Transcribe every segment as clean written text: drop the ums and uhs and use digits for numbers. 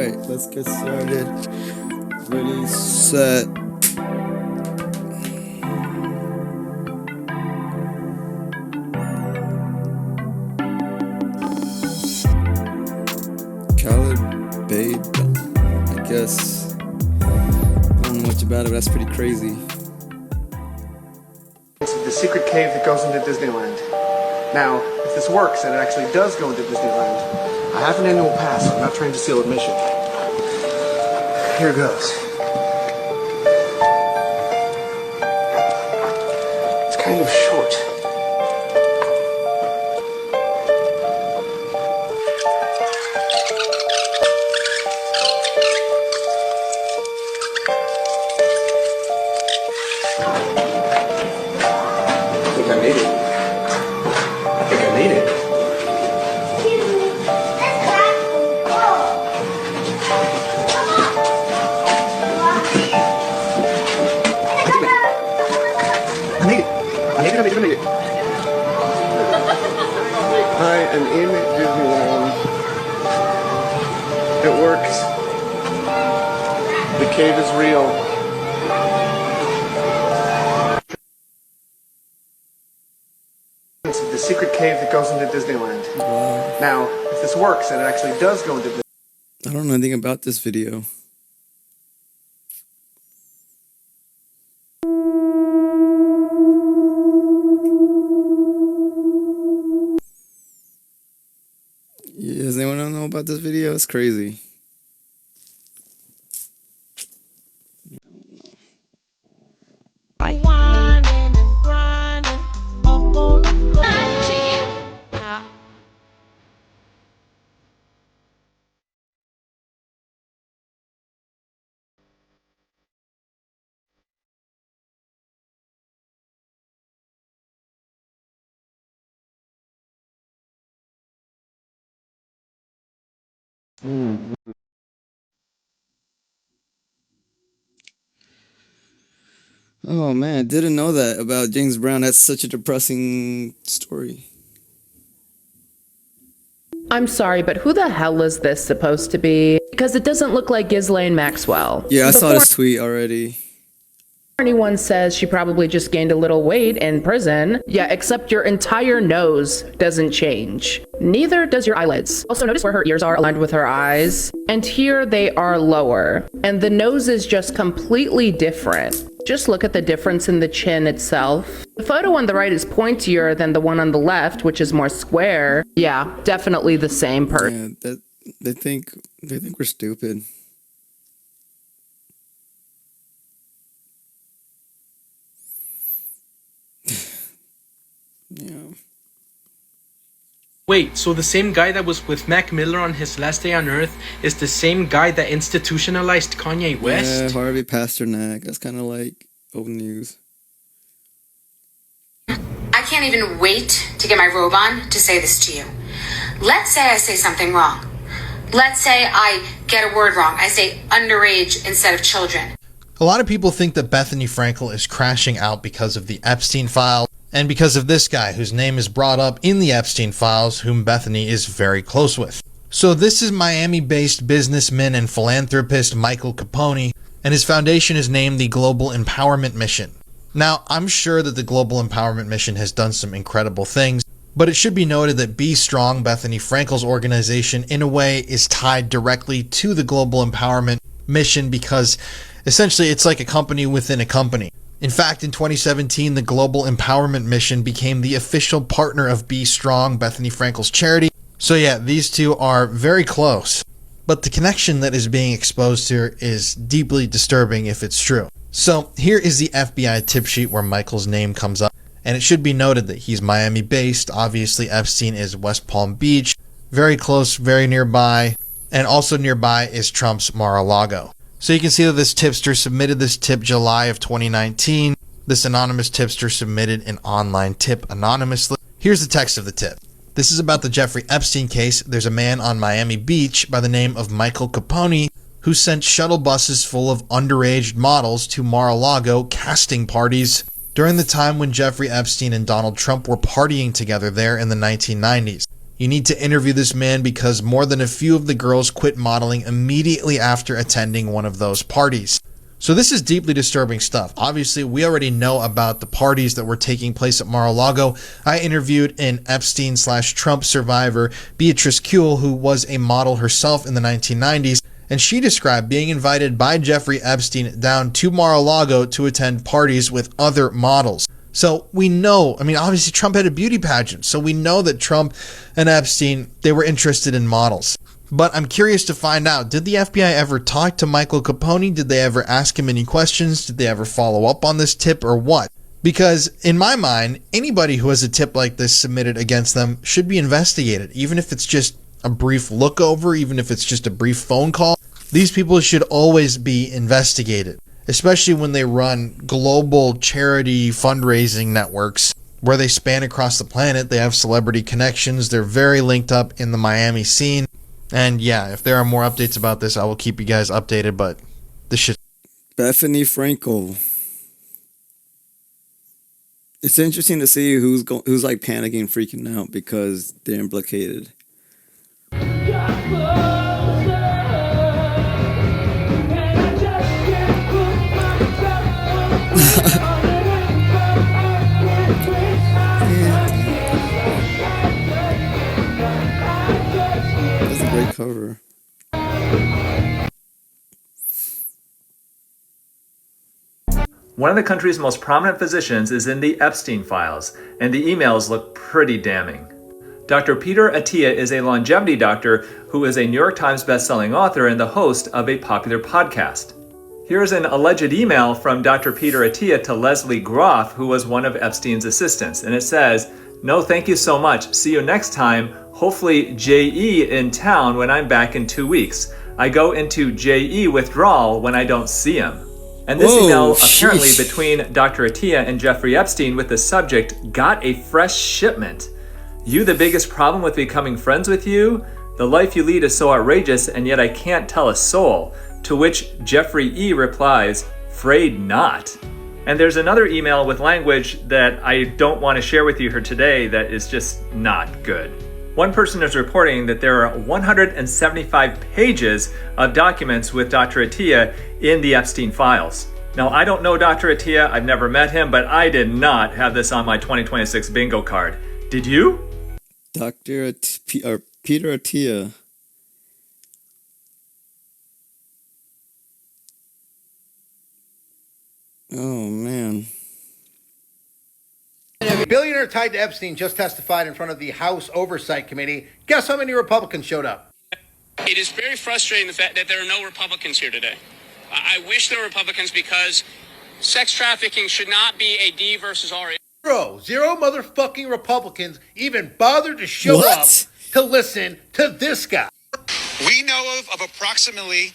Alright, let's get started. Ready, set. I guess. I don't know much about it, but that's pretty crazy. It's the secret cave that goes into Disneyland. Now, if this works and it actually does go into Disneyland, I have an annual pass, so I'm not trying to steal admission. Here goes. It's kind of short. I am in Disneyland. It works. The cave is real. It's the secret cave that goes into Disneyland. Wow. Now, if this works and it actually does go into Disneyland. I don't know anything about this video. Does anyone know about this video? It's crazy. Oh man, I didn't know that about James Brown. That's such a depressing story. I'm sorry, but who the hell is this supposed to be? Because it doesn't look like Ghislane Maxwell. Yeah, I saw this tweet already. Anyone says she probably just gained a little weight in prison. Yeah, except your entire nose doesn't change. Neither does your eyelids. Also, notice where her ears are aligned with her eyes. And here they are lower. And the nose is just completely different. Just look at the difference in the chin itself. The photo on the right is pointier than the one on the left, which is more square. Yeah, definitely the same person. Yeah, they think we're stupid. Yeah. Wait, so the same guy that was with Mac Miller on his last day on Earth is the same guy that institutionalized Kanye West? Yeah, Harvey Pasternak. That's kind of like old news. I can't even wait to get my robe on to say this to you. Let's say I say something wrong. Let's say I get a word wrong. I say underage instead of children. A lot of people think that Bethenny Frankel is crashing out because of the Epstein files, and because of this guy whose name is brought up in the Epstein files, whom Bethenny is very close with. So this is Miami-based businessman and philanthropist Michael Caponi, and his foundation is named the Global Empowerment Mission. Now, I'm sure that the Global Empowerment Mission has done some incredible things, but it should be noted that Be Strong, Bethenny Frankel's organization, in a way is tied directly to the Global Empowerment Mission because essentially it's like a company within a company. In fact, in 2017, the Global Empowerment Mission became the official partner of Be Strong, Bethenny Frankel's charity. So yeah, these two are very close. But the connection that is being exposed here is deeply disturbing if it's true. So here is the FBI tip sheet where Michael's name comes up. And it should be noted that he's Miami-based. Obviously, Epstein is West Palm Beach. Very close, very nearby. And also nearby is Trump's Mar-a-Lago. So you can see that this tipster submitted this tip July of 2019. This anonymous tipster submitted an online tip anonymously. Here's the text of the tip. This is about the Jeffrey Epstein case. There's a man on Miami Beach by the name of Michael Caponi who sent shuttle buses full of underage models to Mar-a-Lago casting parties during the time when Jeffrey Epstein and Donald Trump were partying together there in the 1990s. You need to interview this man because more than a few of the girls quit modeling immediately after attending one of those parties. So this is deeply disturbing stuff. Obviously, we already know about the parties that were taking place at Mar-a-Lago. I interviewed an Epstein/Trump survivor, Beatrice Kuehl, who was a model herself in the 1990s, and she described being invited by Jeffrey Epstein down to Mar-a-Lago to attend parties with other models. So we know, obviously Trump had a beauty pageant, so we know that Trump and Epstein, they were interested in models. But I'm curious to find out, did the FBI ever talk to Michael Caponi? Did they ever ask him any questions? Did they ever follow up on this tip or what? Because in my mind, anybody who has a tip like this submitted against them should be investigated, even if it's just a brief look over, even if it's just a brief phone call. These people should always be investigated, especially when they run global charity fundraising networks where they span across the planet. They have celebrity connections. They're very linked up in the Miami scene. And yeah, if there are more updates about this, I will keep you guys updated, but this shit. Bethenny Frankel. It's interesting to see who's like panicking, freaking out because they're implicated. That's a great cover. One of the country's most prominent physicians is in the Epstein files, and the emails look pretty damning. Dr. Peter Attia is a longevity doctor who is a New York Times bestselling author and the host of a popular podcast. Here's an alleged email from Dr. Peter Attia to Leslie Groff, who was one of Epstein's assistants, and it says, "No, thank you so much. See you next time. Hopefully JE in town when I'm back in 2 weeks. I go into JE withdrawal when I don't see him." And this email apparently between Dr. Attia and Jeffrey Epstein with the subject, "Got a fresh shipment. You the biggest problem with becoming friends with you? The life you lead is so outrageous and yet I can't tell a soul." To which Jeffrey E. replies, "'Fraid not." And there's another email with language that I don't want to share with you here today that is just not good. One person is reporting that there are 175 pages of documents with Dr. Attia in the Epstein files. Now, I don't know Dr. Attia, I've never met him, but I did not have this on my 2026 bingo card. Did you? Peter Attia. Oh, man. A billionaire tied to Epstein just testified in front of the House Oversight Committee. Guess how many Republicans showed up? It is very frustrating the fact that there are no Republicans here today. I wish there were Republicans because sex trafficking should not be a D versus R. Zero motherfucking Republicans even bothered to show up to listen to this guy. We know of approximately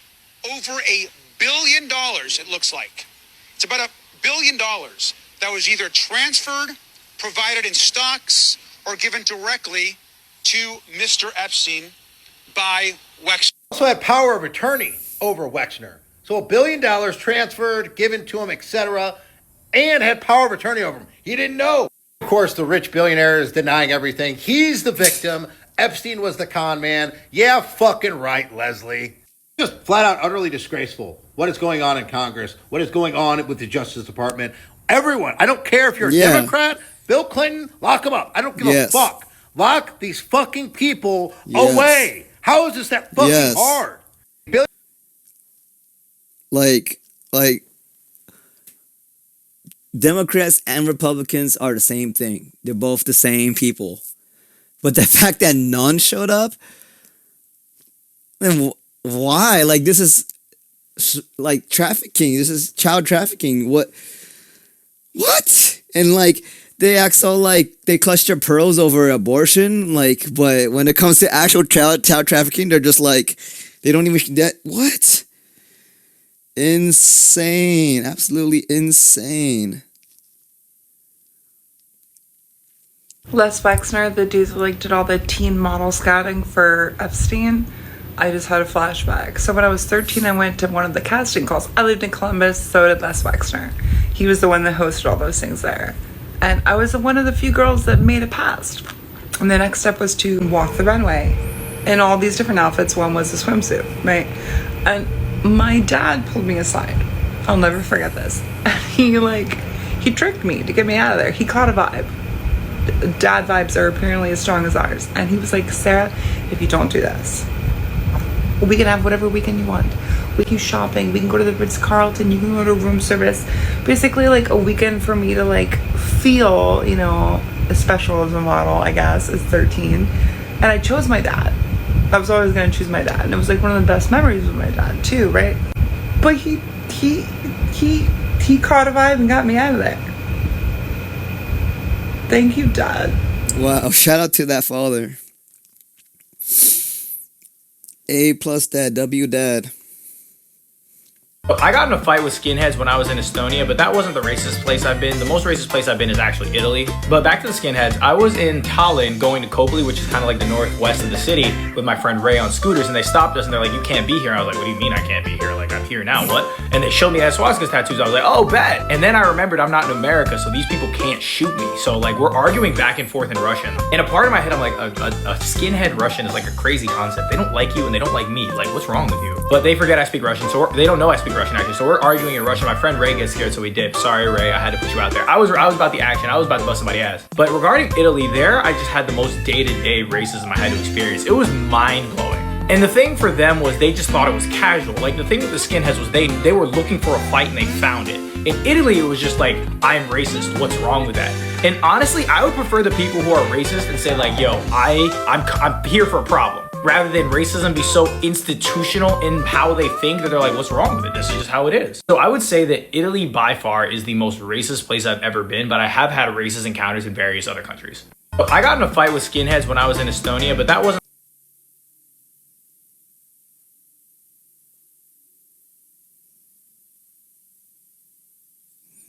over $1 billion, it looks like. It's about $1 billion that was either transferred, provided in stocks, or given directly to Mr. Epstein by Wexner. Also had power of attorney over Wexner. So $1 billion transferred, given to him, etc., and had power of attorney over him. He didn't know. Of course, the rich billionaire is denying everything. He's the victim. Epstein was the con man. Yeah, fucking right, Leslie. Just flat out utterly disgraceful. What is going on in Congress? What is going on with the Justice Department? Everyone. I don't care if you're a Democrat, Bill Clinton, lock him up. I don't give a fuck. Lock these fucking people away. How is this that fucking hard? Like Democrats and Republicans are the same thing. They're both the same people. But the fact that none showed up, then why? Like, this is like trafficking. This is child trafficking. What? And like, they act so like they clutch their pearls over abortion. Like, but when it comes to actual child trafficking, they're just like, they don't even that. What? Insane. Absolutely insane. Les Wexner, the dude that like did all the teen model scouting for Epstein, I just had a flashback. So when I was 13, I went to one of the casting calls. I lived in Columbus, so did Les Wexner. He was the one that hosted all those things there. And I was one of the few girls that made it past. And the next step was to walk the runway in all these different outfits. One was a swimsuit, right? And my dad pulled me aside. I'll never forget this. And he tricked me to get me out of there. He caught a vibe. Dad vibes are apparently as strong as ours. And he was like, Sarah, if you don't do this, we can have whatever weekend you want. We can shopping, we can go to the Ritz-Carlton, you can go to room service. Basically like a weekend for me to like feel, as special as a model, I guess, as 13. And I chose my dad. I was always gonna choose my dad. And it was like one of the best memories with my dad too, right? But he caught a vibe and got me out of there. Thank you, Dad. Wow, shout out to that father. A plus dad, W dad. I got in a fight with skinheads when I was in Estonia, but that wasn't the racist place I've been. The most racist place I've been is actually Italy. But back to the skinheads, I was in Tallinn going to Copley, which is kind of like the northwest of the city, with my friend Ray on scooters, and they stopped us and they're like, you can't be here. I was like, what do you mean I can't be here? Like, I'm here now, what? And they showed me that swastika tattoos. I was like, oh, bet. And then I remembered I'm not in America, so these people can't shoot me. So like, we're arguing back and forth in Russian. In a part of my head, I'm like, a skinhead Russian is like a crazy concept. They don't like you and they don't like me. Like, what's wrong with you? But they forget I speak Russian, so they don't know I speak Russian actually. So we're arguing in Russian. My friend Ray gets scared, so we dip. Sorry, Ray, I had to put you out there. I was about the action. I was about to bust somebody's ass. But regarding Italy, there I just had the most day-to-day racism I had to experience. It was mind-blowing. And the thing for them was they just thought it was casual. Like the thing with the skinheads was they were looking for a fight and they found it. In Italy, it was just like, I'm racist. What's wrong with that? And honestly, I would prefer the people who are racist and say like, yo, I'm here for a problem, rather than racism be so institutional in how they think that they're like, what's wrong with it? This is just how it is. So I would say that Italy by far is the most racist place I've ever been, but I have had racist encounters in various other countries. I got in a fight with skinheads when I was in Estonia, but that wasn't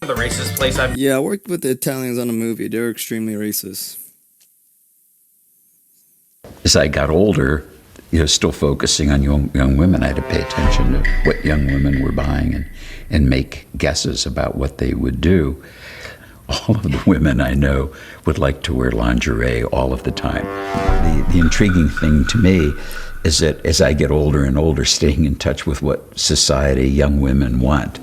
the racist place I've... Yeah, I worked with the Italians on a movie. They were extremely racist. As I got older, still focusing on young women, I had to pay attention to what young women were buying and make guesses about what they would do. All of the women I know would like to wear lingerie all of the time. The intriguing thing to me is that as I get older and older, staying in touch with what society, young women want,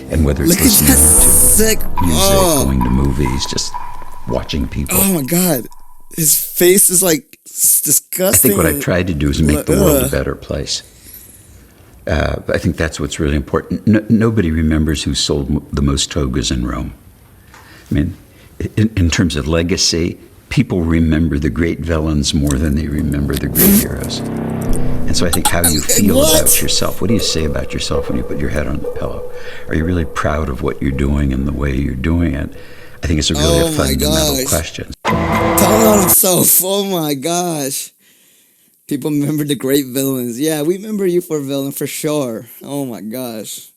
and whether it's listening to music, going to movies, just watching people. Oh my God. His face is like disgusting. I think what I've tried to do is make the world a better place. I think that's what's really important. Nobody remembers who sold the most togas in Rome. I mean, in terms of legacy, people remember the great villains more than they remember the great heroes. And so I think how you feel about yourself, what do you say about yourself when you put your head on the pillow? Are you really proud of what you're doing and the way you're doing it? I think it's a really a fundamental question. Telling on himself, oh my gosh. People remember the great villains. Yeah, we remember you for a villain for sure. Oh my gosh.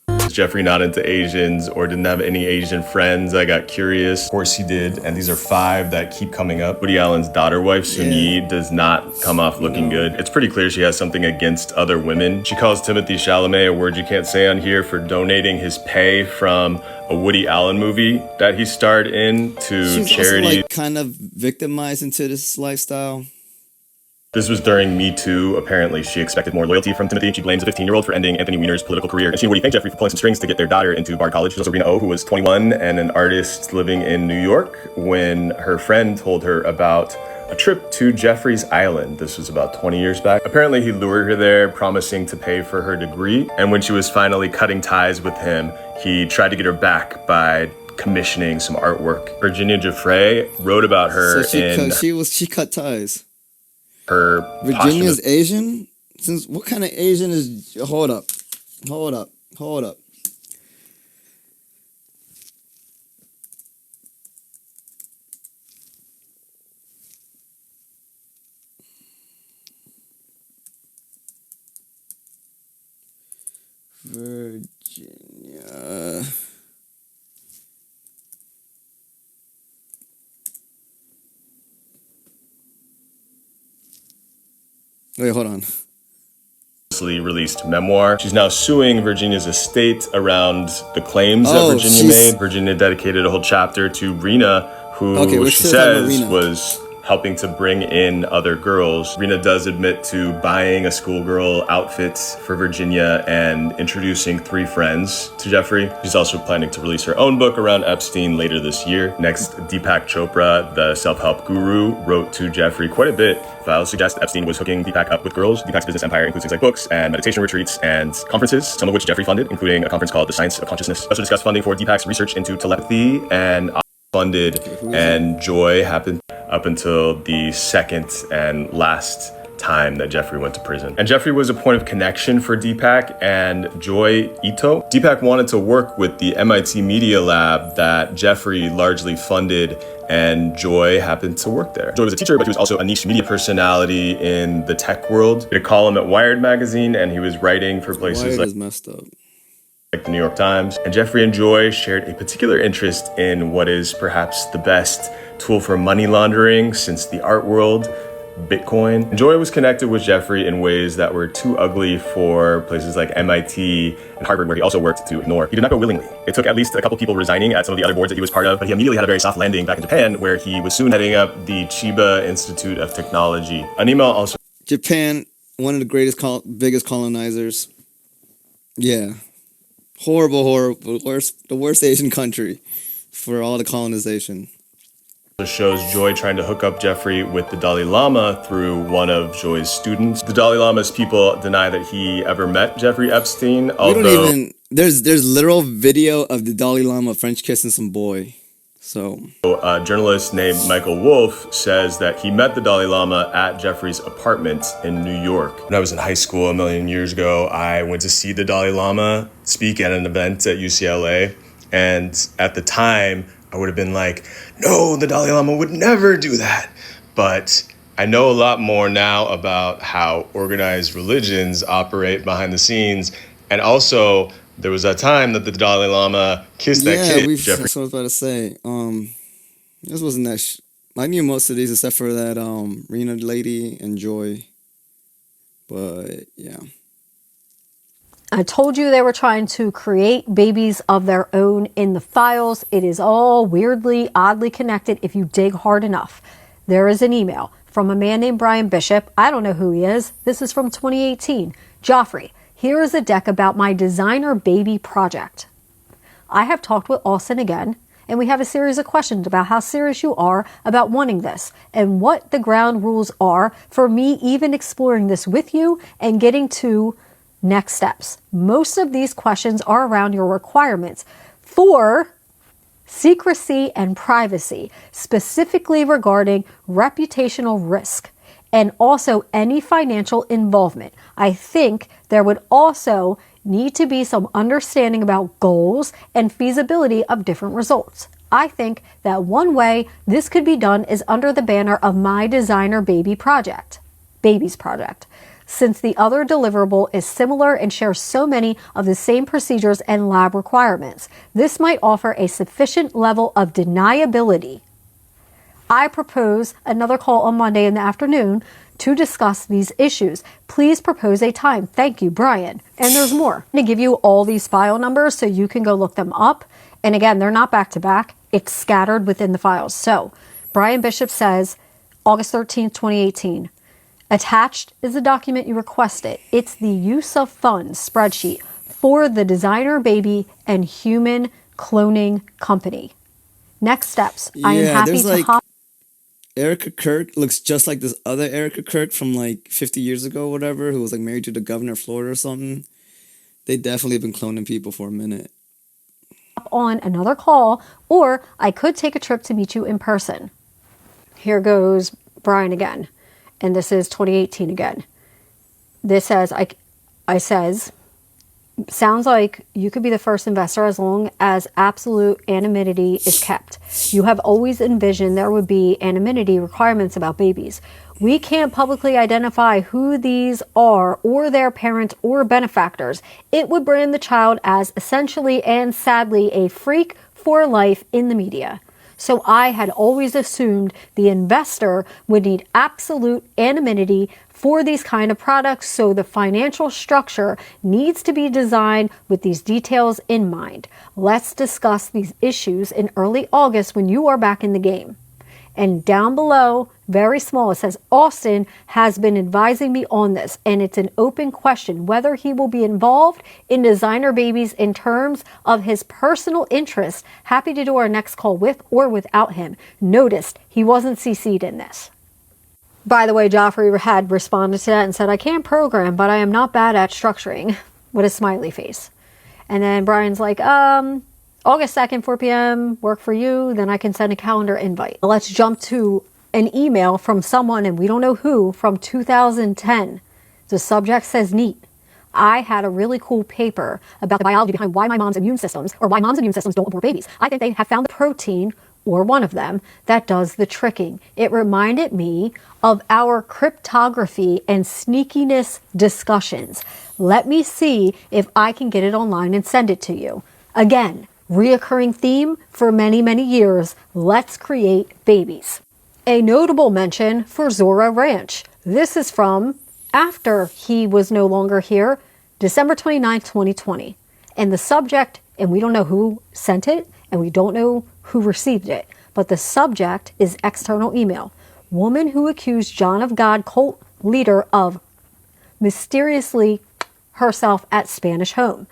Was Jeffrey not into Asians or didn't have any Asian friends? I got curious. Of course he did, and these are 5 that keep coming up. Woody Allen's daughter wife, SunYi, does not come off looking good. It's pretty clear she has something against other women. She calls Timothée Chalamet, a word you can't say on here, for donating his pay from a Woody Allen movie that he starred in to charity. Also, like, kind of victimized into this lifestyle. This was during Me Too. Apparently, she expected more loyalty from Timothy. She blames a 15-year-old for ending Anthony Weiner's political career. And she and Woody thanked Jeffrey for pulling some strings to get their daughter into Bard College. There's also RIta On, who was 21 and an artist living in New York, when her friend told her about a trip to Jeffrey's Island. This was about 20 years back. Apparently, he lured her there, promising to pay for her degree. And when she was finally cutting ties with him, he tried to get her back by commissioning some artwork. Virginia Giuffre wrote about her she cut ties. Her Virginia's Asian? Since what kind of Asian is... Hold up. Virginia... Wait, hold on. Released memoir. She's now suing Virginia's estate around the claims that Virginia made. Virginia dedicated a whole chapter to Rina, who she says was helping to bring in other girls. Rena does admit to buying a schoolgirl outfit for Virginia and introducing 3 friends to Jeffrey. She's also planning to release her own book around Epstein later this year. Next, Deepak Chopra, the self-help guru, wrote to Jeffrey quite a bit. Files suggest Epstein was hooking Deepak up with girls. Deepak's business empire includes things like books and meditation retreats and conferences, some of which Jeffrey funded, including a conference called The Science of Consciousness. Also discussed funding for Deepak's research into telepathy, and funded, and Joy happened up until the second and last time that Jeffrey went to prison. And Jeffrey was a point of connection for Deepak and Joy Ito. Deepak wanted to work with the MIT Media Lab that Jeffrey largely funded, and Joy happened to work there. Joy was a teacher, but he was also a niche media personality in the tech world. He had a column at Wired magazine, and he was writing for places Wired is messed up. Like the New York Times. And Jeffrey and Joy shared a particular interest in what is perhaps the best tool for money laundering since the art world, Bitcoin. And Joy was connected with Jeffrey in ways that were too ugly for places like MIT and Harvard, where he also worked, to ignore. He did not go willingly. It took at least a couple people resigning at some of the other boards that he was part of, but he immediately had a very soft landing back in Japan, where he was soon heading up the Chiba Institute of Technology. An email also... Japan, one of the biggest colonizers. Yeah. Horrible. The worst Asian country for all the colonization. It shows Joy trying to hook up Jeffrey with the Dalai Lama through one of Joy's students. The Dalai Lama's people deny that he ever met Jeffrey Epstein, although... There's literal video of the Dalai Lama French kissing some boy. So... A journalist named Michael Wolff says that he met the Dalai Lama at Jeffrey's apartment in New York. When I was in high school a million years ago, I went to see the Dalai Lama speak at an event at UCLA. And at the time, I would have been like, no, the Dalai Lama would never do that. But I know a lot more now about how organized religions operate behind the scenes. And also, there was that time that the Dalai Lama kissed that kid, Jeffrey. That's what I was about to say. This wasn't that... I knew most of these except for that Rena lady and Joy. But, yeah. I told you they were trying to create babies of their own in the files. It is all weirdly, oddly connected if you dig hard enough. There is an email from a man named Brian Bishop. I don't know who he is. This is from 2018. Joffrey, here is a deck about my designer baby project. I have talked with Austin again, and we have a series of questions about how serious you are about wanting this and what the ground rules are for me even exploring this with you and getting to next steps. Most of these questions are around your requirements for secrecy and privacy, specifically regarding reputational risk and also any financial involvement. I think there would also need to be some understanding about goals and feasibility of different results. I think that one way this could be done is under the banner of my designer babies project. Since the other deliverable is similar and shares so many of the same procedures and lab requirements, this might offer a sufficient level of deniability. I propose another call on Monday in the afternoon to discuss these issues. Please propose a time. Thank you, Brian. And there's more. I'm going to give you all these file numbers so you can go look them up. And again, they're not back to back. It's scattered within the files. So Brian Bishop says, August 13th, 2018. Attached is the document you requested. It's the use of funds spreadsheet for the designer baby and human cloning company. Next steps. I am happy to hop. Erica Kirk looks just like this other Erica Kirk from like 50 years ago or whatever, who was like married to the governor of Florida or something. They definitely have been cloning people for a minute. On another call, or I could take a trip to meet you in person. Here goes Brian again. And this is 2018 again. This says, I says, sounds like you could be the first investor as long as absolute anonymity is kept. You have always envisioned there would be anonymity requirements about babies. We can't publicly identify who these are or their parents or benefactors. It would brand the child as essentially and sadly a freak for life in the media. So I had always assumed the investor would need absolute anonymity for these kind of products, so the financial structure needs to be designed with these details in mind. Let's discuss these issues in early August when you are back in the game. And down below, very small, it says, Austin has been advising me on this, and it's an open question whether he will be involved in designer babies in terms of his personal interest. Happy to do our next call with or without him. Noticed he wasn't CC'd in this. By the way, Joffrey had responded to that and said, I can't program, but I am not bad at structuring, with a smiley face. And then Brian's like, August 2nd, 4 p.m., work for you, then I can send a calendar invite. Let's jump to an email from someone, and we don't know who, from 2010. The subject says neat. I had a really cool paper about the biology behind why moms' immune systems don't abort babies. I think they have found the protein, or one of them, that does the tricking. It reminded me of our cryptography and sneakiness discussions. Let me see if I can get it online and send it to you. Again, reoccurring theme for many, many years. Let's create babies. A notable mention for Zora Ranch. This is from after he was no longer here, December 29, 2020. And the subject, and we don't know who sent it, and we don't know who received it, but the subject is external email. Woman who accused John of God cult leader of mysteriously herself at Spanish home.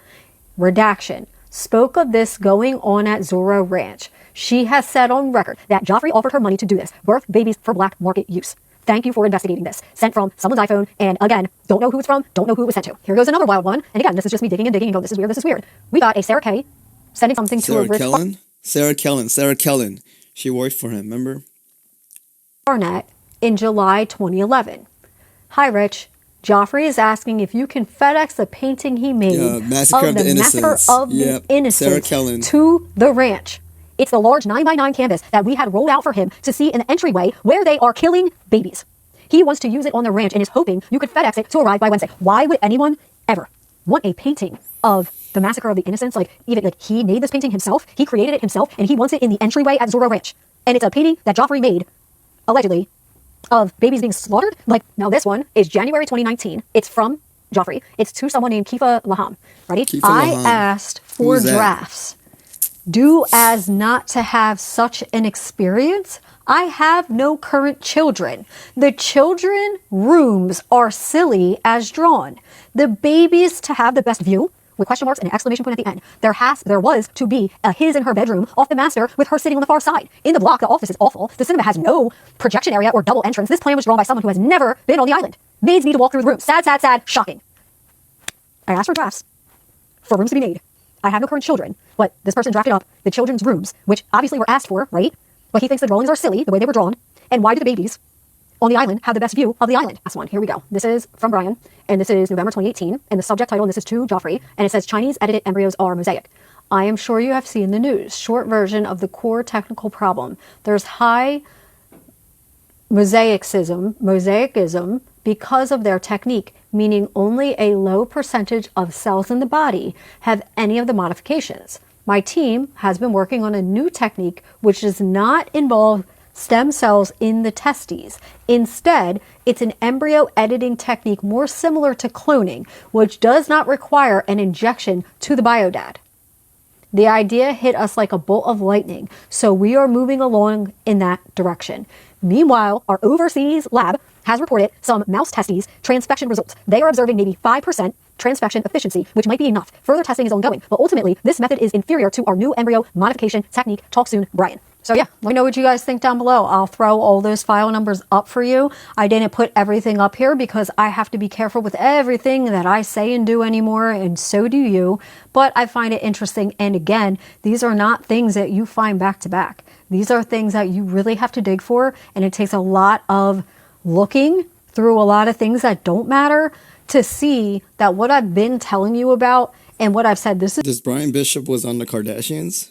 Redaction. Spoke of this going on at Zora Ranch. She has said on record that Joffrey offered her money to do this, birth babies for black market use. Thank you for investigating this. Sent from someone's iPhone, and again, don't know who it's from, don't know who it was sent to. Here goes another wild one, and again, this is just me digging and going, this is weird, this is weird. We got a Sarah K sending something to a rich Sarah Kellen. She worked for him, remember? Barnett in July 2011. Hi, Rich. Joffrey is asking if you can FedEx a painting he made of the Massacre of the Innocents to the ranch. It's the large 9x9 canvas that we had rolled out for him to see in the entryway where they are killing babies. He wants to use it on the ranch and is hoping you could FedEx it to arrive by Wednesday. Why would anyone ever want a painting of the Massacre of the Innocents? He made this painting himself, he created it himself, and he wants it in the entryway at Zora Ranch. And it's a painting that Joffrey made, allegedly, of babies being slaughtered. Now this one is January 2019. It's from Joffrey. It's to someone named Kifa Laham. Ready? I asked for drafts. Do as not to have such an experience. I have no current children. The children rooms are silly as drawn. The babies to have the best view, with question marks and an exclamation point at the end. There was to be a his and her bedroom off the master with her sitting on the far side. In the block, the office is awful. The cinema has no projection area or double entrance. This plan was drawn by someone who has never been on the island. Maids need to walk through the room. Sad, sad, sad, shocking. I asked for drafts for rooms to be made. I have no current children, but this person drafted up the children's rooms, which obviously were asked for, right? But he thinks the drawings are silly, the way they were drawn. And why do the babies on the island have the best view of the island? Last one, here we go. This is from Brian, and this is November 2018, and the subject title, and this is to Joffrey, and it says, Chinese edited embryos are mosaic. I am sure you have seen the news. Short version of the core technical problem. There's high mosaicism because of their technique, meaning only a low percentage of cells in the body have any of the modifications. My team has been working on a new technique which does not involve stem cells in the testes. Instead, it's an embryo editing technique more similar to cloning, which does not require an injection to the biodad. The idea hit us like a bolt of lightning, so we are moving along in that direction. Meanwhile, our overseas lab has reported some mouse testes transfection results. They are observing maybe 5% transfection efficiency, which might be enough. Further testing is ongoing, but ultimately, this method is inferior to our new embryo modification technique. Talk soon, Brian. So yeah, let me know what you guys think down below. I'll throw all those file numbers up for you. I didn't put everything up here because I have to be careful with everything that I say and do anymore, and so do you. But I find it interesting, and again, these are not things that you find back to back. These are things that you really have to dig for, and it takes a lot of looking through a lot of things that don't matter to see that what I've been telling you about and what I've said, this is... This Brian Bishop was on the Kardashians?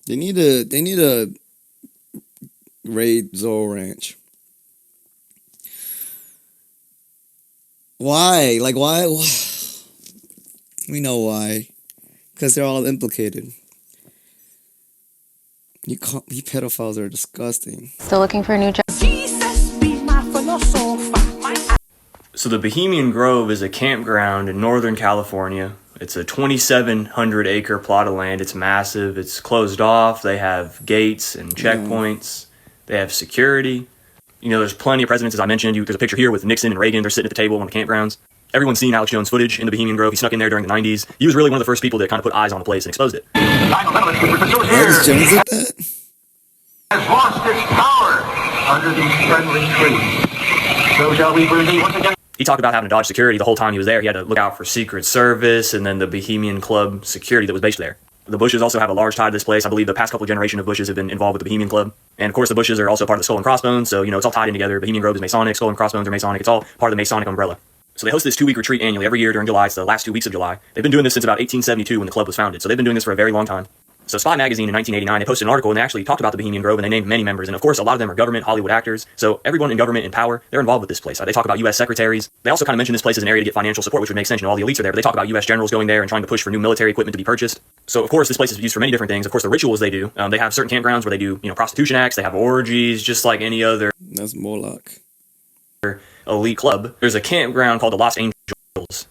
They need to raid Zora Ranch. Why? Why? We know why. Because they're all implicated. You pedophiles are disgusting. Still looking for a new job. So the Bohemian Grove is a campground in Northern California. It's a 2,700 acre plot of land. It's massive. It's closed off. They have gates and checkpoints. They have security. You know, there's plenty of presidents, as I mentioned. There's a picture here with Nixon and Reagan. They're sitting at the table on one of the campgrounds. Everyone's seen Alex Jones footage in the Bohemian Grove. He snuck in there during the 90s. He was really one of the first people that kind of put eyes on the place and exposed it. Alex Jones did that? Has lost its power under these friendly trees. So shall we proceed once again. He talked about having to dodge security the whole time he was there. He had to look out for Secret Service and then the Bohemian Club security that was based there. The Bushes also have a large tie to this place. I believe the past couple of generations of Bushes have been involved with the Bohemian Club. And of course the Bushes are also part of the Skull and Crossbones, so you know it's all tied in together. Bohemian Grove is Masonic, Skull and Crossbones are Masonic. It's all part of the Masonic umbrella. So they host this 2-week retreat annually every year during July. It's the last 2 weeks of July. They've been doing this since about 1872 when the club was founded. So they've been doing this for a very long time. So Spy Magazine in 1989, they posted an article and they actually talked about the Bohemian Grove and they named many members. And of course, a lot of them are government, Hollywood actors. So everyone in government and power, they're involved with this place. They talk about U.S. secretaries. They also kind of mention this place as an area to get financial support, which would make sense. You know, all the elites are there. But they talk about U.S. generals going there and trying to push for new military equipment to be purchased. So of course, this place is used for many different things. Of course, the rituals they do. They have certain campgrounds where they do, you know, prostitution acts. They have orgies, just like any other. That's Moloch. Elite club. There's a campground called the Los Angeles,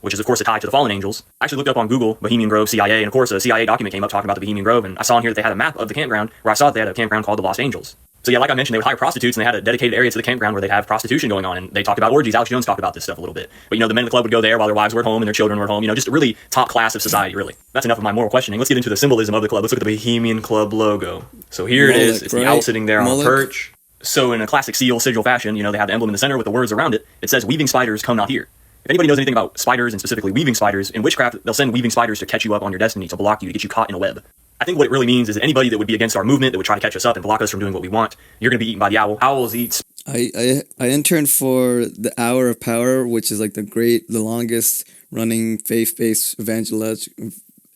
which is of course a tie to the fallen angels. I actually looked up on Google Bohemian Grove CIA, and of course a CIA document came up talking about the Bohemian Grove, and I saw in here that they had a map of the campground where I saw that they had a campground called the Los Angeles. So yeah, like I mentioned, they would hire prostitutes and they had a dedicated area to the campground where they'd have prostitution going on, and they talked about orgies. Alex Jones talked about this stuff a little bit. But you know, the men in the club would go there while their wives were at home and their children were at home, you know, just a really top class of society, really. That's enough of my moral questioning. Let's get into the symbolism of the club. Let's look at the Bohemian Club logo. So here it is. It's the owl sitting there on a perch. So in a classic sigil fashion, you know, they have the emblem in the center with the words around it. It says, "Weaving spiders come not here." If anybody knows anything about spiders and specifically weaving spiders, in witchcraft, they'll send weaving spiders to catch you up on your destiny, to block you, to get you caught in a web. I think what it really means is that anybody that would be against our movement, that would try to catch us up and block us from doing what we want, you're going to be eaten by the owl. Owls eat. I interned for the Hour of Power, which is like the longest running faith-based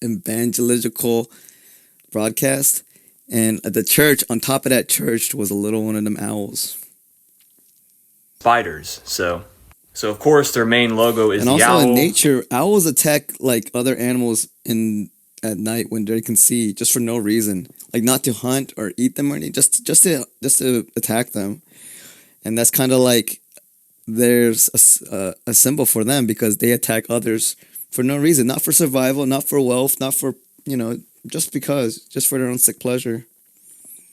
evangelical broadcast. And at the church, on top of that church, was a little one of them owls. Spiders, so of course their main logo is the owl. And also in nature, owls attack like other animals at night when they can see, just for no reason, like not to hunt or eat them or anything, just to attack them. And that's kind of like there's a symbol for them, because they attack others for no reason, not for survival, not for wealth, not for, you know, just for their own sick pleasure.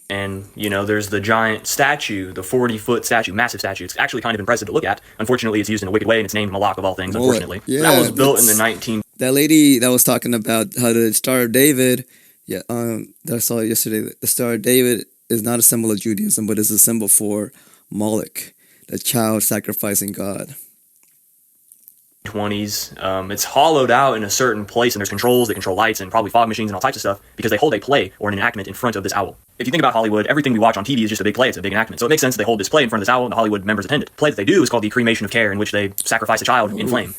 And, you know, there's the giant statue, the 40-foot statue, massive statue. It's actually kind of impressive to look at. Unfortunately, it's used in a wicked way, and it's named Moloch of all things, unfortunately. Yeah, that was built in the That lady that was talking about how the Star of David, that I saw yesterday, the Star of David is not a symbol of Judaism, but is a symbol for Moloch, the child sacrificing God. 20s. It's hollowed out in a certain place, and there's controls that control lights and probably fog machines and all types of stuff, because they hold a play or an enactment in front of this owl. If you think about Hollywood, everything we watch on TV is just a big play. It's a big enactment. So it makes sense that they hold this play in front of this owl and the Hollywood members attend it. The play that they do is called the Cremation of Care, in which they sacrifice a child in flame.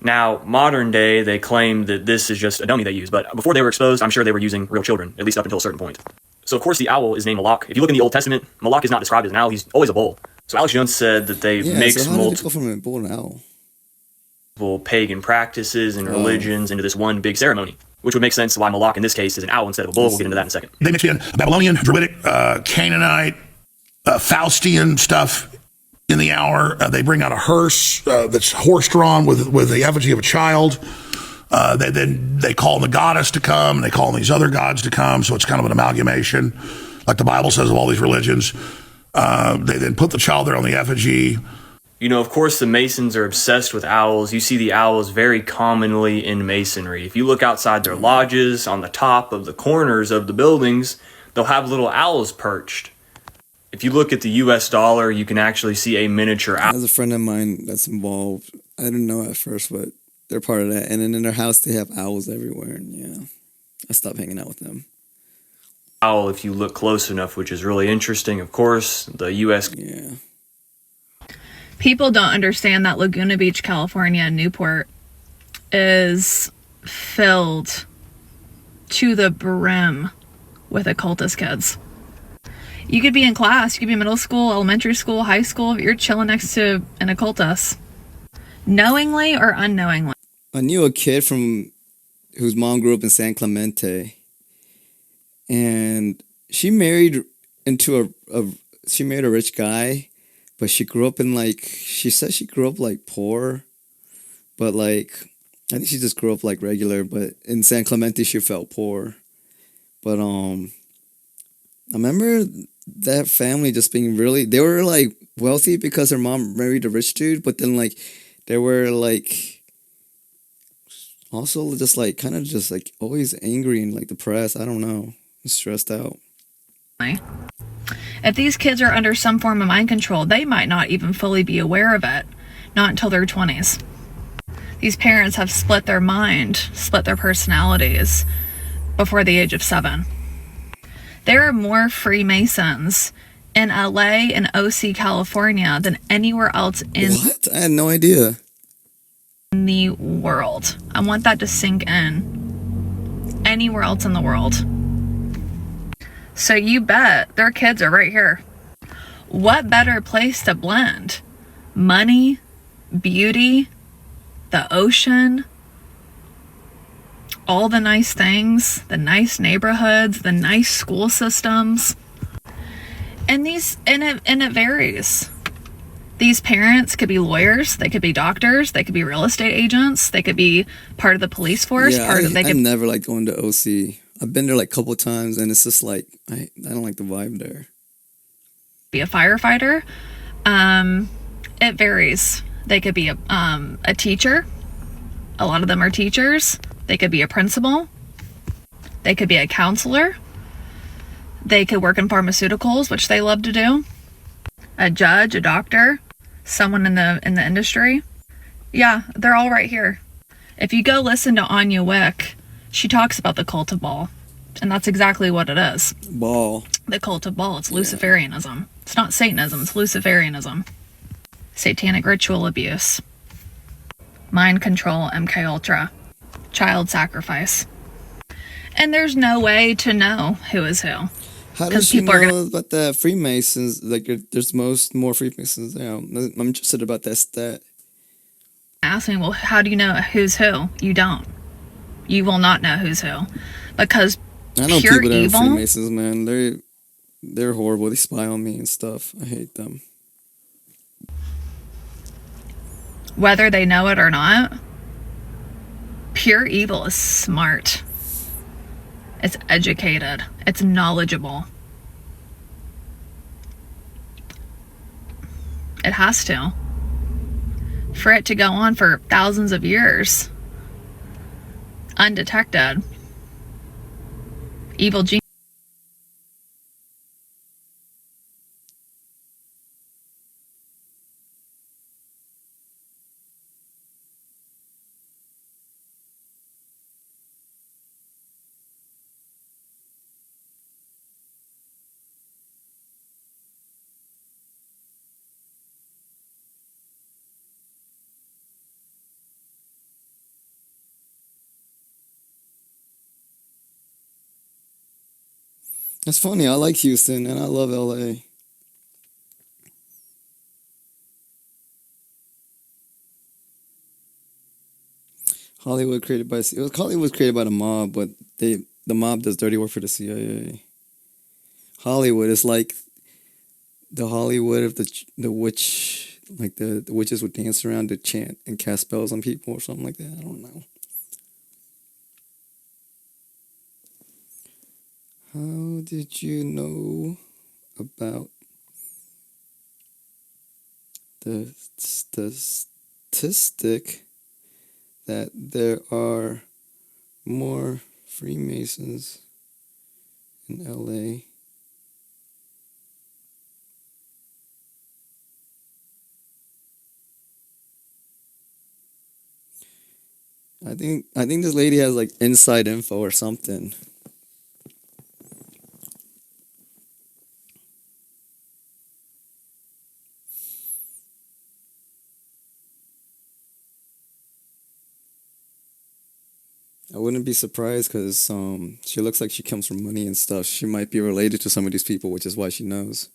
Now, modern day, they claim that this is just a dummy they use, but before they were exposed, I'm sure they were using real children, at least up until a certain point. So of course the owl is named Moloch. If you look in the Old Testament, Moloch is not described as an owl, he's always a bull. So Alex Jones said that they mix so how did it go from a bull and an owl? Pagan practices and religions into this one big ceremony, which would make sense why Moloch in this case is an owl instead of a bull. We'll get into that in a second. They mix in Babylonian, Druidic, Canaanite, Faustian stuff in the hour. They bring out a hearse that's horse-drawn with the effigy of a child. They call on the goddess to come, and they call on these other gods to come, so it's kind of an amalgamation, like the Bible says, of all these religions. They then put the child there on the effigy. You know, of course, the Masons are obsessed with owls. You see the owls very commonly in Masonry. If you look outside their lodges, on the top of the corners of the buildings, they'll have little owls perched. If you look at the US dollar, you can actually see a miniature owl. There's a friend of mine that's involved. I didn't know at first, but they're part of that. And then in their house, they have owls everywhere. And I stopped hanging out with them. Owl, if you look close enough, which is really interesting, of course, the US... People don't understand that Laguna Beach, California, and Newport is filled to the brim with occultist kids. You could be in class, you could be in middle school, elementary school, high school, you're chilling next to an occultist. Knowingly or unknowingly. I knew a kid whose mom grew up in San Clemente, and she married into she married a rich guy, but she grew up in like, she said she grew up like poor, but like, I think she just grew up like regular, but in San Clemente she felt poor. But I remember that family just being really, they were like wealthy because her mom married a rich dude, but then like they were like also just like kind of just like always angry and like depressed. I don't know, stressed out. If these kids are under some form of mind control, they might not even fully be aware of it, not until their 20s. These parents have split their mind, split their personalities before the age of 7. There are more Freemasons in LA and OC, California than anywhere else in What? I had no idea. the world. I want that to sink in. Anywhere else in the world. So you bet their kids are right here. What better place to blend? Money, beauty, the ocean, all the nice things, the nice neighborhoods, the nice school systems. And it varies. These parents could be lawyers, they could be doctors, they could be real estate agents, they could be part of the police force. Yeah, I never like going to OC. I've been there like a couple of times, and it's just like I don't like the vibe there. Be a firefighter. It varies. They could be a teacher. A lot of them are teachers. They could be a principal. They could be a counselor. They could work in pharmaceuticals, which they love to do. A judge, a doctor, someone in the industry. Yeah, they're all right here. If you go listen to Anya Wick, she talks about the cult of Baal, and that's exactly what it is. Baal. The cult of Baal. It's Luciferianism. It's not Satanism. It's Luciferianism. Satanic ritual abuse. Mind control, MK Ultra. Child sacrifice. And there's no way to know who is who. How does she know about the Freemasons? Like, there's more Freemasons now. I'm interested about that stat. Ask me, well, how do you know who's who? You don't. You will not know who's who. Because I know pure people that evil, are Freemasons, man. They're horrible. They spy on me and stuff. I hate them. whether they know it or not, pure evil is smart. It's educated. It's knowledgeable. It has to. For it to go on for thousands of years, undetected. Evil genius. It's funny. I like Houston and I love LA. Hollywood was created by the mob, but the mob does dirty work for the CIA. Hollywood is like the Hollywood of the witch, like the witches would dance around to chant and cast spells on people or something like that. I don't know. How did you know about the statistic that there are more Freemasons in LA? I think this lady has like inside info or something. I wouldn't be surprised because she looks like she comes from money and stuff. She might be related to some of these people, which is why she knows.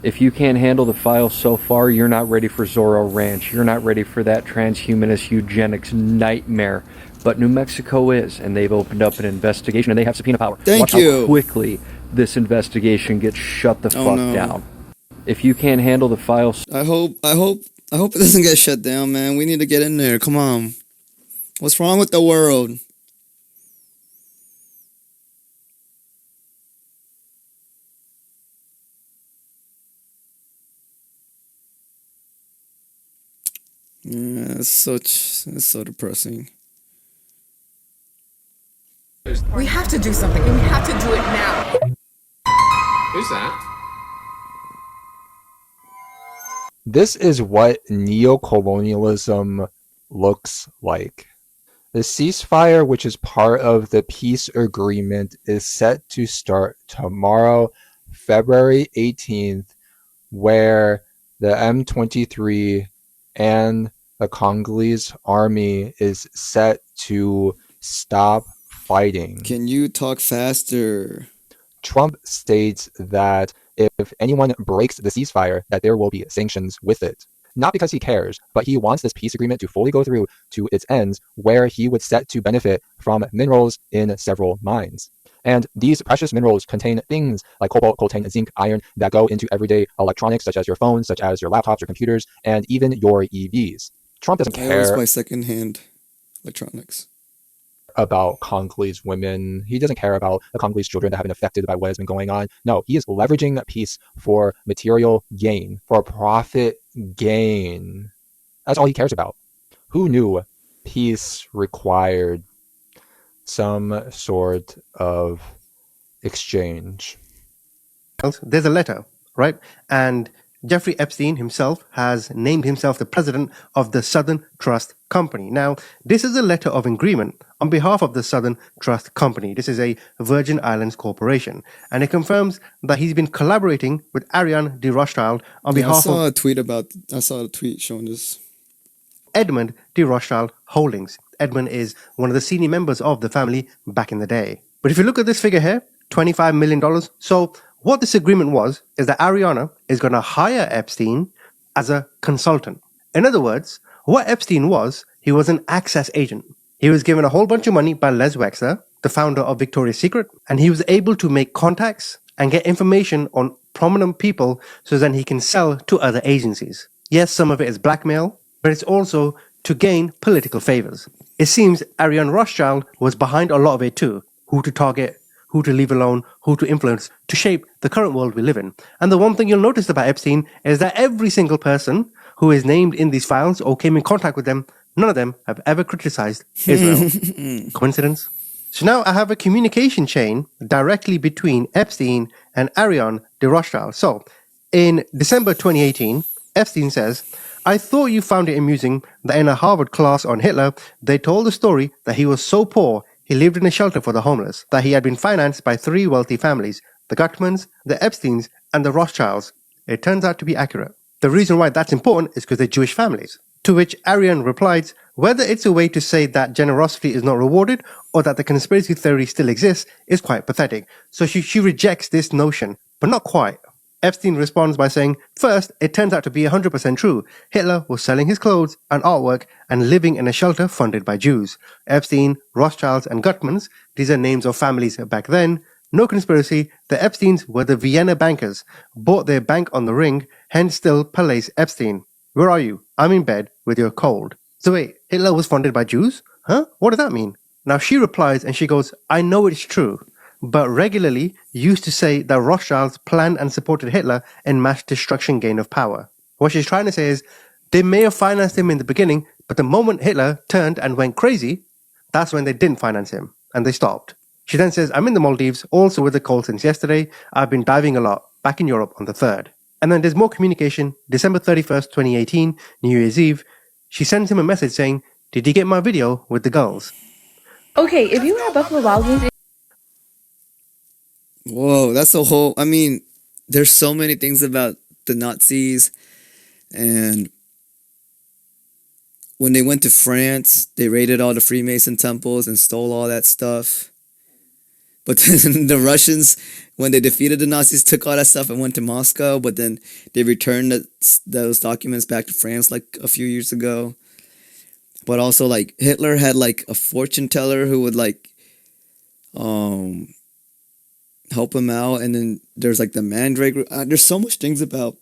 If you can't handle the files so far, you're not ready for Zorro Ranch. You're not ready for that transhumanist eugenics nightmare. but New Mexico is, and they've opened up an investigation, and they have subpoena power. Thank Watch you. how quickly this investigation gets shut the fuck no. down. If you can't handle the files, I hope it doesn't get shut down, man. We need to get in there. Come on. What's wrong with the world? Yeah, it's so depressing. We have to do something, and we have to do it now. Who's that? This is what neocolonialism looks like. The ceasefire, which is part of the peace agreement, is set to start tomorrow, February 18th, where the M23 and the Congolese army is set to stop fighting. Can you talk faster? Trump states that if anyone breaks the ceasefire, that there will be sanctions with it. Not because he cares, but he wants this peace agreement to fully go through to its ends, where he would set to benefit from minerals in several mines. And these precious minerals contain things like cobalt, coltan, zinc, iron that go into everyday electronics, such as your phones, such as your laptops or computers, and even your EVs. Trump doesn't I always care buy secondhand electronics. About Congolese women. He doesn't care about the Congolese children that have been affected by what has been going on. No, he is leveraging peace for material gain, for profit gain. That's all he cares about. Who knew peace required some sort of exchange? There's a letter, right? And Jeffrey Epstein himself has named himself the president of the Southern Trust Company. Now, this is a letter of agreement on behalf of the Southern Trust Company. This is a Virgin Islands corporation. And it confirms that he's been collaborating with Ariane de Rothschild on behalf of I saw a tweet showing this. Edmund de Rothschild Holdings. Edmund is one of the senior members of the family back in the day. But if you look at this figure here, $25 million. So what this agreement was is that Ariana is going to hire Epstein as a consultant. In other words, what Epstein was, he was an access agent. He was given a whole bunch of money by Les Wexner, the founder of Victoria's Secret, and he was able to make contacts and get information on prominent people so then he can sell to other agencies. Yes, some of it is blackmail, but it's also to gain political favors. It seems Ariane Rothschild was behind a lot of it too. Who to target, who to leave alone, who to influence, to shape the current world we live in. And the one thing you'll notice about Epstein is that every single person who is named in these files or came in contact with them, none of them have ever criticized Israel. Coincidence? So now I have a communication chain directly between Epstein and Ariane de Rothschild. So, in December 2018, Epstein says, I thought you found it amusing that in a Harvard class on Hitler, they told the story that he was so poor he lived in a shelter for the homeless, that he had been financed by 3 wealthy families, the Gutmans, the Epsteins, and the Rothschilds. It turns out to be accurate. The reason why that's important is because they're Jewish families. To which Ariane replied, whether it's a way to say that generosity is not rewarded or that the conspiracy theory still exists is quite pathetic. So she rejects this notion, but not quite. Epstein responds by saying, first, it turns out to be 100% true. Hitler was selling his clothes and artwork and living in a shelter funded by Jews. Epstein, Rothschilds, and Gutmans, these are names of families back then. No conspiracy, the Epsteins were the Vienna bankers, bought their bank on the ring, hence still Palais Epstein. Where are you? I'm in bed with your cold. So wait, Hitler was funded by Jews? Huh? What does that mean? Now she replies and she goes, I know it's true, but regularly used to say that Rothschilds planned and supported Hitler in mass destruction gain of power. What she's trying to say is, they may have financed him in the beginning, but the moment Hitler turned and went crazy, that's when they didn't finance him, and they stopped. She then says, I'm in the Maldives, also with the cold since yesterday. I've been diving a lot, back in Europe on the 3rd. And then there's more communication. December 31st, 2018, New Year's Eve, she sends him a message saying, did you get my video with the girls? Okay, if you have Buffalo Wild Wings... Whoa, that's a whole... I mean, there's so many things about the Nazis. And when they went to France, they raided all the Freemason temples and stole all that stuff. But then the Russians, when they defeated the Nazis, took all that stuff and went to Moscow. But then they returned those documents back to France like a few years ago. But also, like, Hitler had, like, a fortune teller who would, like, help him out. And then there's, like, the Mandrake. There's so much things about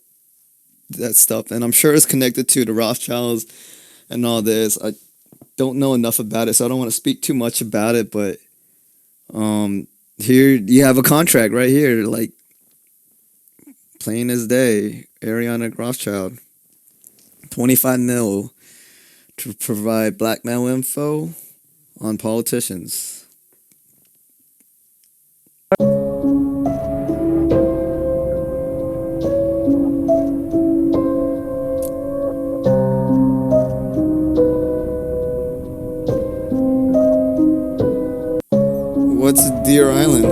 that stuff. And I'm sure it's connected to the Rothschilds and all this. I don't know enough about it, so I don't want to speak too much about it. But here you have a contract right here, like, plain as day. Ariana Rothschild. 25 mil to provide blackmail info on politicians. What's Deer Island?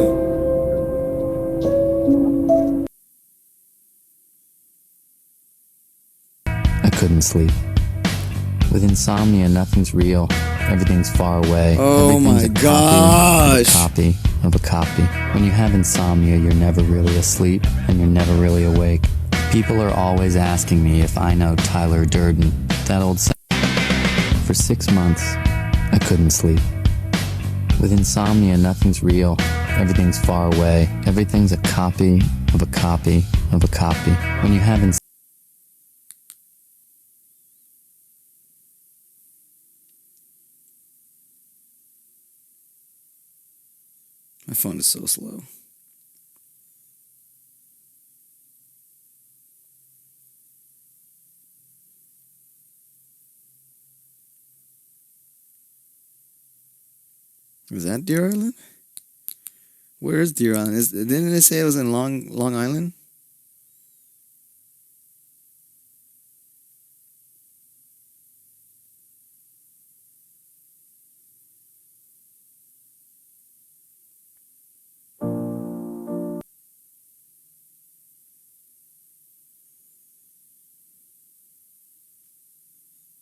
I couldn't sleep. With insomnia, nothing's real. Everything's far away. Oh Everything's my a gosh. copy of a copy. When you have insomnia, you're never really asleep, and you're never really awake. People are always asking me if I know Tyler Durden, that old For 6 months, I couldn't sleep. With insomnia, nothing's real. Everything's far away. Everything's a copy of a copy of a copy. When you have insomnia, My phone is so slow. Is that Deer Island? Where is Deer Island? Didn't they say it was in Long Island?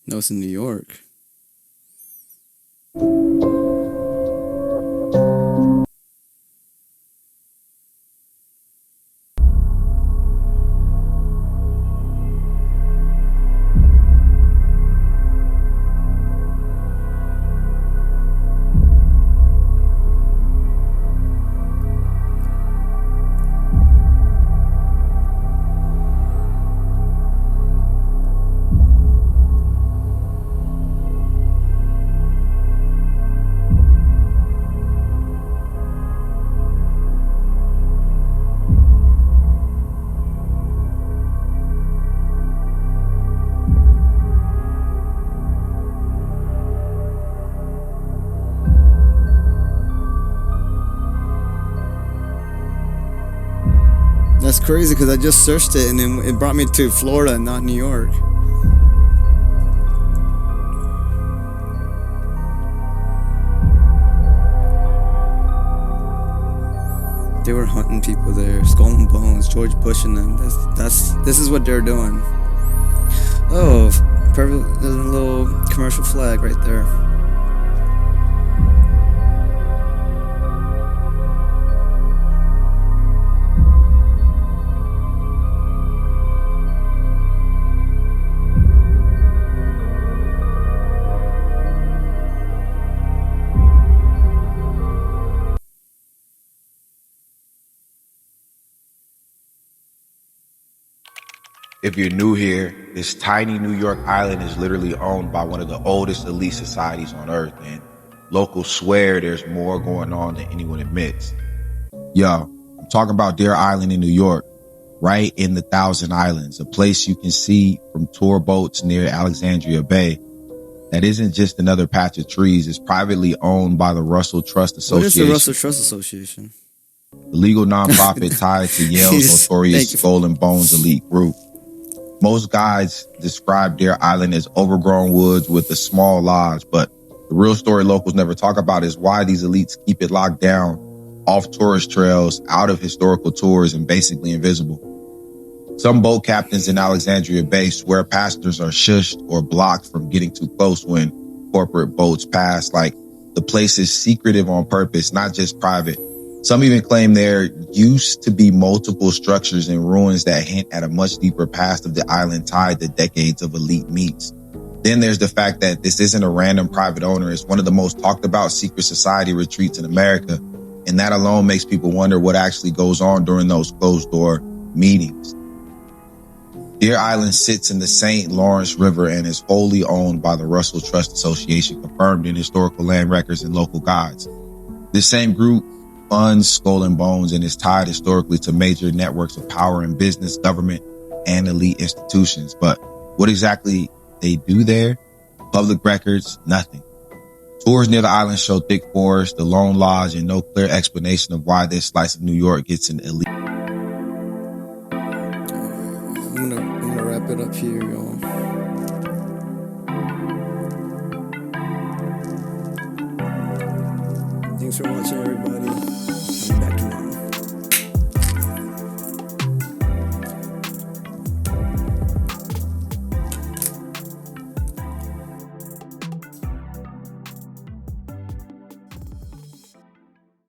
No, it's in New York. That's crazy because I just searched it and then it brought me to Florida, not New York. They were hunting people there, Skull and Bones, George Bush and them. This is what they're doing. Oh, there's a little commercial flag right there. If you're new here, this tiny New York island is literally owned by one of the oldest elite societies on earth, and locals swear there's more going on than anyone admits. Yo, I'm talking about Deer Island in New York, right in the Thousand Islands, a place you can see from tour boats near Alexandria Bay. That isn't just another patch of trees. It's privately owned by the Russell Trust Association. What is the Russell Trust Association? The legal nonprofit tied to Yale's notorious Skull and Bones elite group. Most guides describe Deer Island as overgrown woods with a small lodge, but the real story locals never talk about is why these elites keep it locked down, off tourist trails, out of historical tours, and basically invisible. Some boat captains in Alexandria Bay swear passengers are shushed or blocked from getting too close when corporate boats pass, like the place is secretive on purpose, not just private. Some even claim there used to be multiple structures and ruins that hint at a much deeper past of the island tied to decades of elite meets. Then there's the fact that this isn't a random private owner. It's one of the most talked about secret society retreats in America. And that alone makes people wonder what actually goes on during those closed door meetings. Deer Island sits in the St. Lawrence River and is wholly owned by the Russell Trust Association, confirmed in historical land records and local guides. This same group funds Skull and Bones and is tied historically to major networks of power in business, government, and elite institutions. But what exactly they do there? Public records, nothing. Tours near the island show thick forest, the Lone Lodge, and no clear explanation of why this slice of New York gets an elite. I'm gonna wrap it up here, y'all. Thanks for watching, everybody. I'll be back